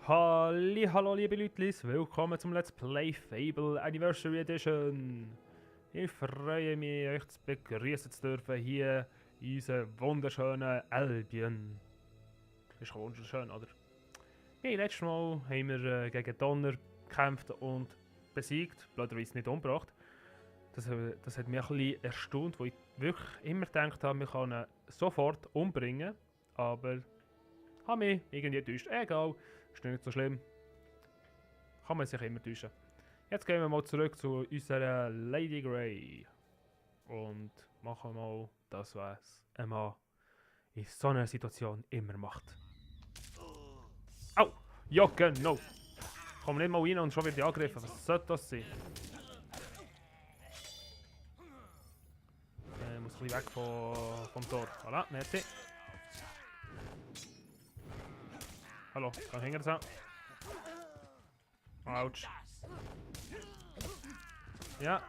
Hallo liebe Leute, willkommen zum Let's Play Fable Anniversary Edition. Ich freue mich, euch zu begrüßen zu dürfen hier in unserem wunderschönen Albion. Ist schon wunderschön, oder? Letztes Mal haben wir gegen Donner gekämpft und besiegt, blöderweise nicht umgebracht. Das hat mich ein bisschen erstaunt, wo ich wirklich immer gedacht habe, wir können ihn sofort umbringen, aber habe mich irgendwie enttäuscht. Egal. Ist nicht so schlimm. Kann man sich immer täuschen. Jetzt gehen wir mal zurück zu unserer Lady Grey. Und machen mal das, was ein Mann in so einer Situation immer macht. Au! Ja, genau! Komm nicht mal rein und schon wird die angegriffen. Was soll das sein? Ich muss ein bisschen weg vom Tor. Voilà, merci. Hallo, kann hinter sein. Autsch. Ja.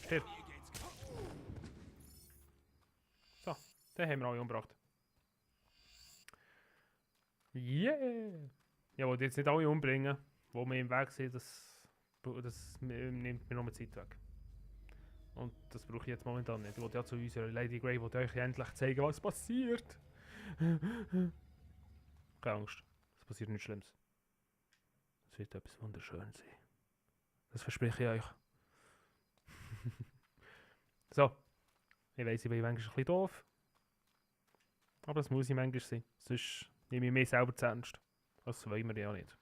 Stirb. So, den haben wir alle umgebracht. Yeah! Ja, wollte jetzt nicht alle umbringen, wo wir im Weg sind, das nimmt mir noch Zeit weg. Und das brauche ich jetzt momentan nicht. Ich wollte ja zu unserer Lady Grey, wollte euch endlich zeigen, was passiert. Keine Angst, es passiert nichts Schlimmes. Es wird etwas wunderschönes sein. Das verspreche ich euch. So, ich weiss, ich bin manchmal ein bisschen doof. Aber das muss ich manchmal sein. Sonst nehme ich mich selber zu ernst. Das wollen wir ja nicht.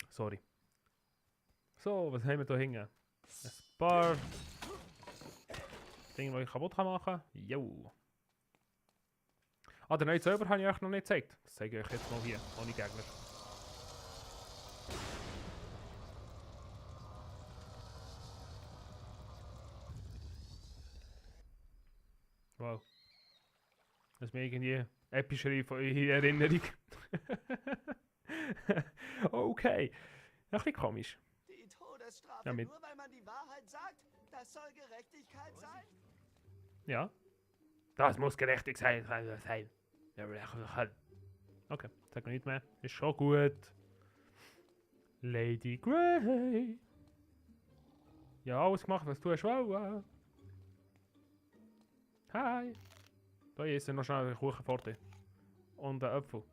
Sorry. So, was haben wir da hinten? Ein paar Dinge, die ich kaputt machen kann. Jo. Ah, den neuen Zauber habe ich euch noch nicht gezeigt. Das zeige ich euch jetzt mal hier, ohne Gegner. Wow. Das ist mir irgendwie epischere von eurer Erinnerung. Okay. Ein bisschen komisch. Die Todesstrafe, Ja, nur weil man die Wahrheit sagt, das soll Gerechtigkeit sein? Ja. Das muss gerechtig sein. Okay, sag mir nicht mehr. Ist schon gut. Lady Grey. Ja, alles gemacht, was du hast wollen. Hi. Da ist noch schnell eine Kuchenpforte. Und ein Apfel.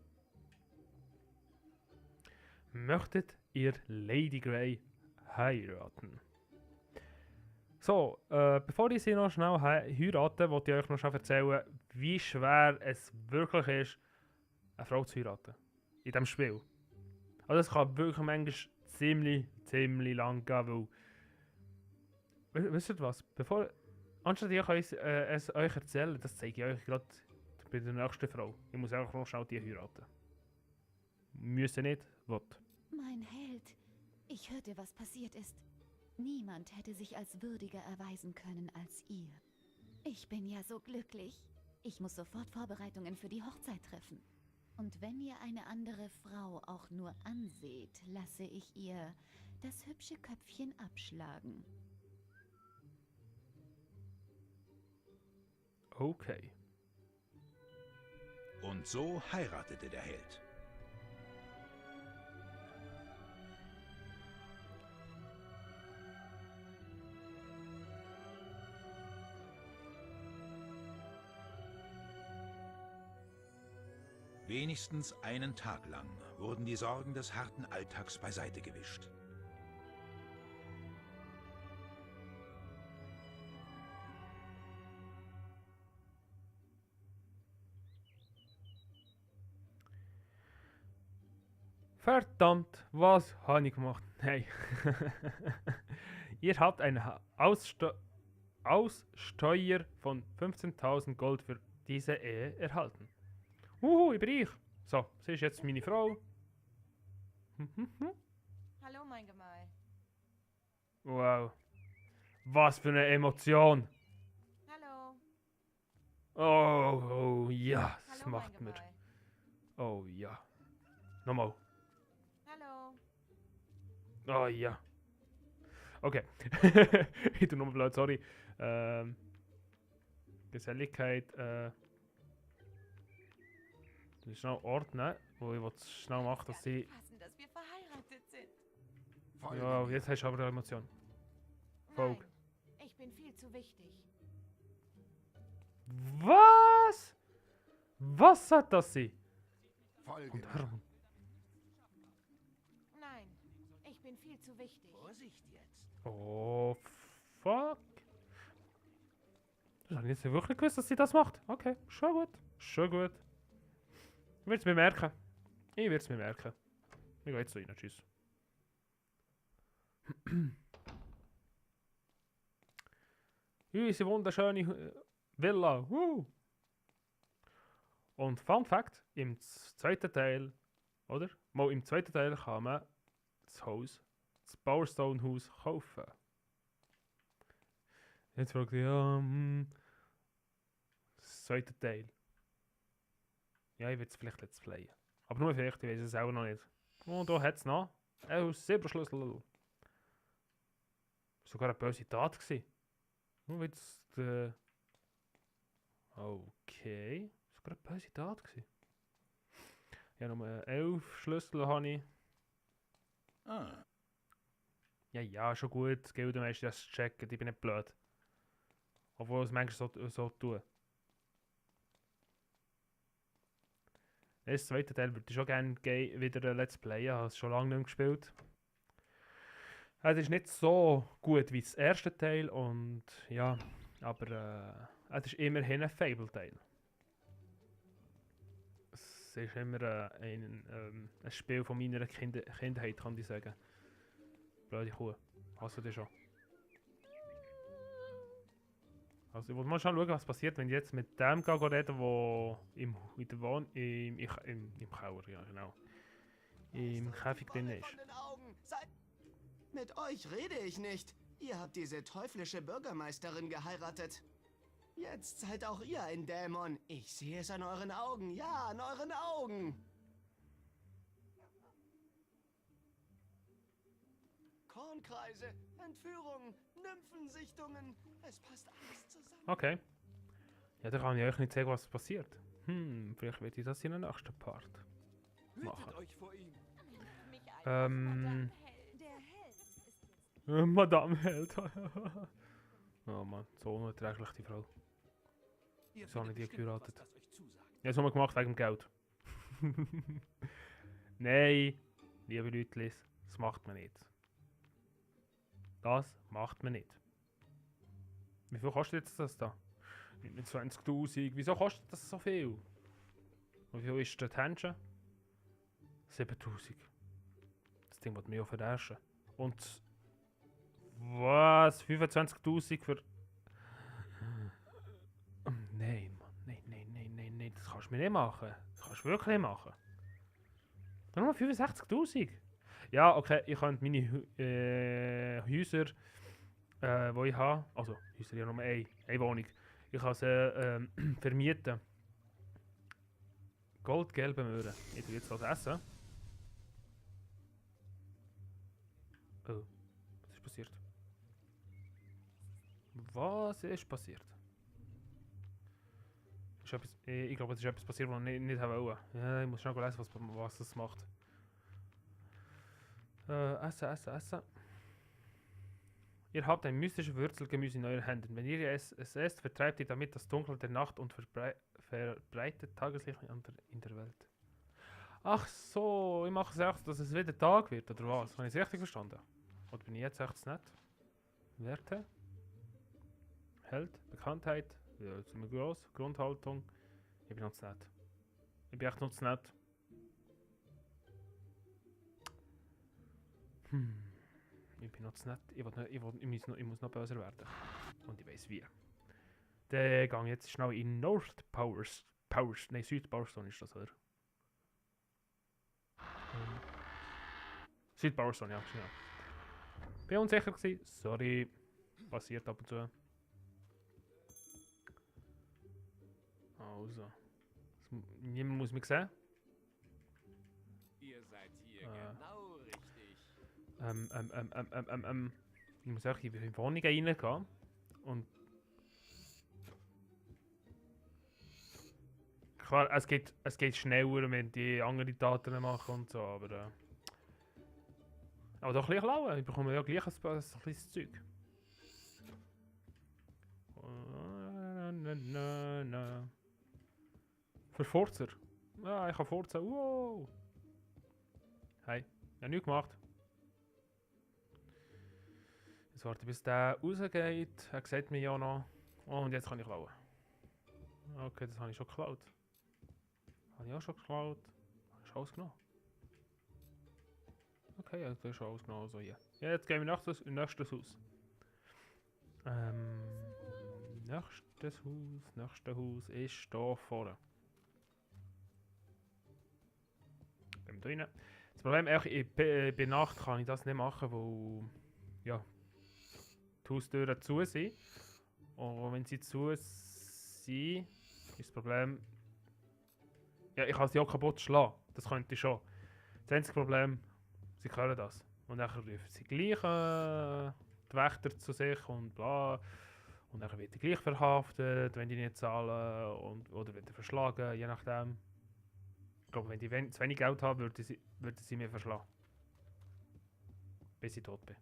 Möchtet ihr Lady Grey heiraten? So, bevor ich sie noch schnell heirate, wollte ich euch noch schnell erzählen, wie schwer es wirklich ist, eine Frau zu heiraten. In diesem Spiel. Also es kann wirklich manchmal ziemlich lang gehen, weil... Wisst ihr was? Anstatt ich es euch erzähle, das zeige ich euch gerade bei der nächsten Frau. Ich muss einfach noch schnell die heiraten. Müssen nicht, wollt. Mein Held, ich hörte, was passiert ist. Niemand hätte sich als würdiger erweisen können als ihr. Ich bin ja so glücklich. Ich muss sofort Vorbereitungen für die Hochzeit treffen. Und wenn ihr eine andere Frau auch nur anseht, lasse ich ihr das hübsche Köpfchen abschlagen. Okay. Und so heiratete der Held. Wenigstens einen Tag lang wurden die Sorgen des harten Alltags beiseite gewischt. Verdammt, was habe ich gemacht? Nein. Ihr habt eine Aussteuer von 15.000 Gold für diese Ehe erhalten. Ich bin reich. So, sie ist jetzt meine Frau. Hallo, mein Gemahl. Wow. Was für eine Emotion. Hallo. Oh ja, das Hallo, macht mein mir. Gemahl. Oh ja. Nochmal. Hallo. Oh ja. Okay. Ich tu nochmal blöd, sorry. Geselligkeit, Ich schnell ordnen, wo ich will schnell machen, dass sie... Passen, dass wir verheiratet sind. Ja, jetzt hast du aber eine Emotion. Folge. Nein, ich bin viel zu wichtig. Was? Was hat das sein? Folge Und Hermann. Nein, ich bin viel zu wichtig. Vorsicht jetzt. Oh, fuck. Ich habe jetzt nicht wirklich gewusst, dass sie das macht. Okay, schon gut. Schon gut. Ich werde es mir merken. Ich werde es mir merken. Wir gehen jetzt so rein. Tschüss. Unsere wunderschöne Villa. Und Fun Fact, im zweiten Teil, oder? Mal im zweiten Teil kann man das Haus, das Powerstone Haus kaufen. Jetzt fragt ihr, ja, das zweite Teil. Ja, ich will es vielleicht let's playen. Aber nur vielleicht, ich weiß es auch noch nicht. Und da hat es noch einen Silberschlüssel. Sogar eine böse Tat gewesen. Nur jetzt, okay. Sogar eine böse Tat gewesen. Ja, nur 11 Schlüssel habe ich. Ah, Ja, schon gut. Das Gildenmeister das checken, ich bin nicht blöd. Obwohl es manchmal so tun. Das zweite Teil würde ich schon gerne wieder Let's Playen. Ich habe es schon lange nicht mehr gespielt. Es ist nicht so gut wie das erste Teil und ja, aber es ist immerhin ein Fable-Teil. Es ist immer ein Spiel von meiner Kindheit, kann ich sagen. Blöde Kuh, hast du das schon? Also ich will mal schauen, was passiert, wenn ich jetzt mit dem reden, der im Keller, ja genau, im Käfig drin ist. Von den Augen. Mit euch rede ich nicht. Ihr habt diese teuflische Bürgermeisterin geheiratet. Jetzt seid auch ihr ein Dämon. Ich sehe es an euren Augen. Ja, an euren Augen. Kornkreise, Entführungen, Nymphensichtungen. Es passt alles zusammen. Okay. Ja, dann kann ich euch nicht sagen, was passiert. Vielleicht werde ich das in der nächsten Part machen. euch vor ihm. Mich einfach Ähm, Der Held ist jetzt. Madame Held. Oh Mann, so unerträglich die Frau. So habe ich die geheiratet. Ja, das haben wir gemacht wegen dem Geld. Nein, liebe Leute, das macht man nicht. Das macht man nicht. Wie viel kostet jetzt das da? 29'000. Wieso kostet das so viel? Und wie viel ist der Tension? 7'000. Das Ding wird mir auch verarschen. Und was? 25'000 für... Nein, Mann. Nein. Das kannst du mir nicht machen. Das kannst du wirklich nicht machen. Dann nur 65'000. Ja, okay, ich könnte meine Häuser, die ich habe, also Häuser, ich habe nur eine Wohnung, ich kann sie vermieten. Goldgelbe Möhren. Ich tue jetzt was essen. Oh, was ist passiert? Was ist passiert? Ist etwas, ich glaube, es ist etwas passiert, was ich nicht wollte. Ja, ich muss schnell lesen, was es macht. Essen. Ihr habt ein mystisches Würzelgemüse in euren Händen. Wenn ihr es esst, vertreibt ihr damit das Dunkel der Nacht und verbreitet Tageslicht in der Welt. Ach so, ich mache es echt, dass es wieder Tag wird, oder was? Habe ich es richtig verstanden? Oder bin ich jetzt echt nett? Werte? Held? Bekanntheit? Ja, jetzt sind wir groß. Grundhaltung? Ich bin noch nett. Ich bin echt noch nett. Ich bin noch zu nett. Ich muss noch böser werden. Und ich weiß wie. Dann gehe ich jetzt schnell in Süd Powerstone ist das, oder? Süd Powerstone, ja, genau. Bin unsicher gewesen. Sorry. Passiert ab und zu. Also. Niemand muss mich sehen. Ihr seid hier genau richtig. Ich muss auch in die Wohnung reingehen. Und Klar, es geht schneller, wenn die andere Taten machen und so, aber doch gleich klauen. Ich bekomme ja gleich ein kleines Zeug. Für Forzer. Ja, ich kann Forza. Wow. Hey, ich habe nichts gemacht. Jetzt warte, bis der rausgeht. Er sieht mich ja noch. Oh, und jetzt kann ich klauen. Okay, das habe ich schon geklaut. Habe ich auch schon geklaut. Habe ich schon alles genommen? Okay, ja, das ist schon alles genommen. Also, ja. Ja, jetzt gehen wir in nächstes Haus. Nächstes Haus ist hier vorne. Beim drinnen. Das Problem ist, bei Nacht kann ich das nicht machen, weil ja, die Haustüren zu sind. Und wenn sie zu sind, ist das Problem, ja, ich kann sie auch kaputt schlagen. Das könnte ich schon. Das einzige Problem, sie können das. Und dann rufen sie gleich die Wächter zu sich und bla. Und dann wird die gleich verhaftet, wenn die nicht zahlen oder wird verschlagen, je nachdem. Ich glaube, wenn die zu wenig Geld haben, würden sie mir verschlagen. Bis ich tot bin.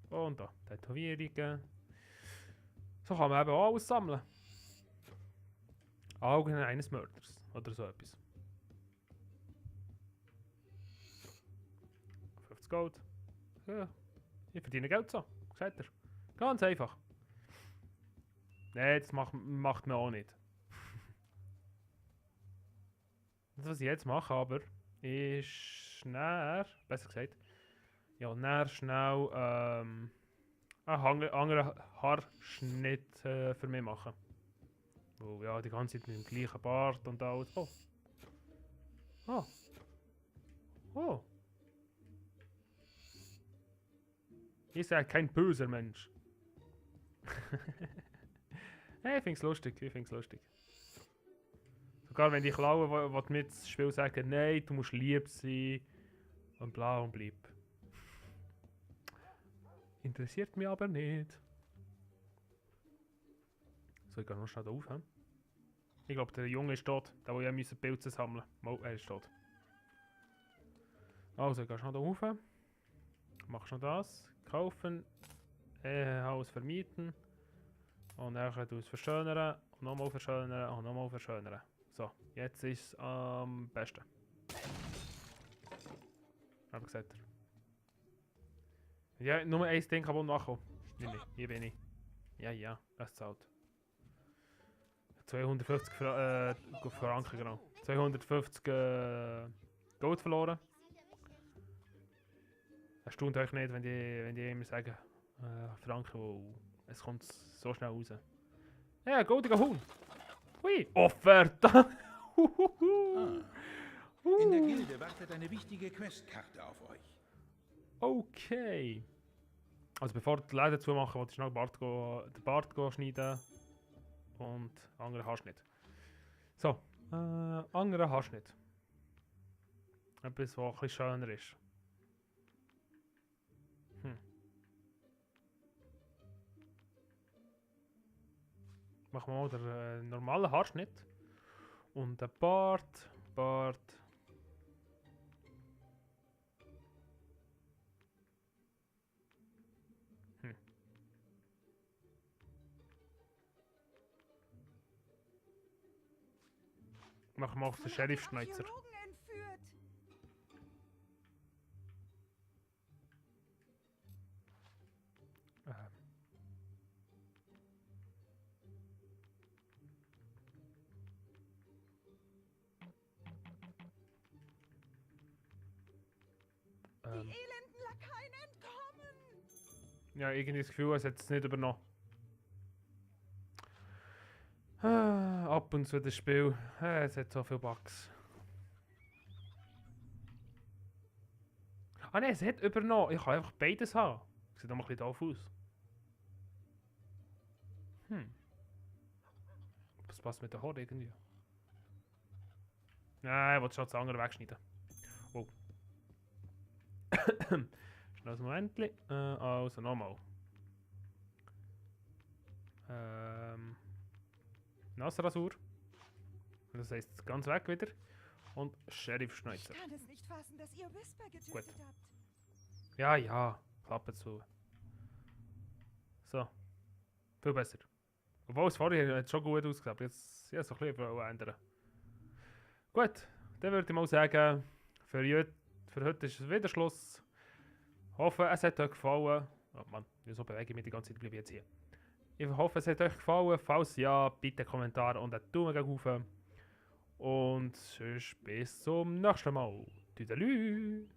Und da, Tätowierungen. So kann man eben auch alles sammeln. Augen eines Mörders oder so etwas. 50 Gold. Ja, ich verdiene Geld so, seht ihr. Ganz einfach. Nein, das macht man auch nicht. Das, was ich jetzt mache, aber, ist schnell, besser gesagt, ja, schnell einen anderen Haarschnitt für mich machen. Wo ja, die ganze Zeit mit dem gleichen Bart und alles. Oh. Oh. Oh. Ich sage kein böser Mensch. Hey, ich finde es lustig, Sogar wenn die klauen, will mir das Spiel sagen, nein, du musst lieb sein. Und bla und bleib. Interessiert mich aber nicht. So, ich gehe noch schnell da auf. He? Ich glaube, der Junge ist tot. Der, der ja Pilze sammeln musste. Er ist tot. Also, ich gehe schnell da rauf. Mach schon das. Kaufen. Haus vermieten. Und dann du es verschönern. Und nochmal verschönern. Und nochmal verschönern. So, jetzt ist es am besten. Hab ich gesagt. Ja, nur ein Ding kaputt nachkommen. Hier bin ich. Ja, das zahlt. 250 Franken, genau. 250 Gold verloren. Erstaunt euch nicht, wenn die immer sagen, Franken, wo es kommt so schnell raus. Ja, goldiger Huhn. Hui, Offerte. In der Gilde wartet eine wichtige Questkarte auf euch. Okay. Also bevor die Läden zumachen, wollte ich noch den Bart schneiden. Und anderen Haarschnitt. So, anderen Haarschnitt. Etwas, was ein bisschen schöner ist. Machen wir mal den normalen Haarschnitt. Und den Bart. Machen wir auch den Sheriff-Schneizer. Die elenden Lakaien entkommen! Ja, irgendwie das Gefühl, es hat es nicht übernommen. Ab und zu das Spiel. Es hat so viele Bugs. Ah nein, es hat übernommen. Ich kann einfach beides haben. Sieht auch mal ein bisschen doof aus. Was passt mit der Horde irgendwie? Nein, ich wollte schon das andere wegschneiden. Oh. Schnell ein Momentchen. Also nochmal. Nassrasur. Das heisst ganz weg wieder. Und Sheriff Ich Schneuzer. kann es nicht fassen, dass ihr Whisper getötet Gut. habt. Ja, ja. Klappe zu. So. Viel besser. Obwohl es vorher hat schon gut ausgesehen, aber jetzt ja, so ein bisschen ändern. Gut, dann würde ich mal sagen, für heute ist es wieder Schluss. Hoffe, es hat euch gefallen. Oh Mann, wieso bewege ich mich die ganze Zeit, bleibe ich jetzt hier. Ich hoffe, es hat euch gefallen. Falls ja, bitte Kommentare und einen Daumen hoch. Und sonst bis zum nächsten Mal. Tüdelü!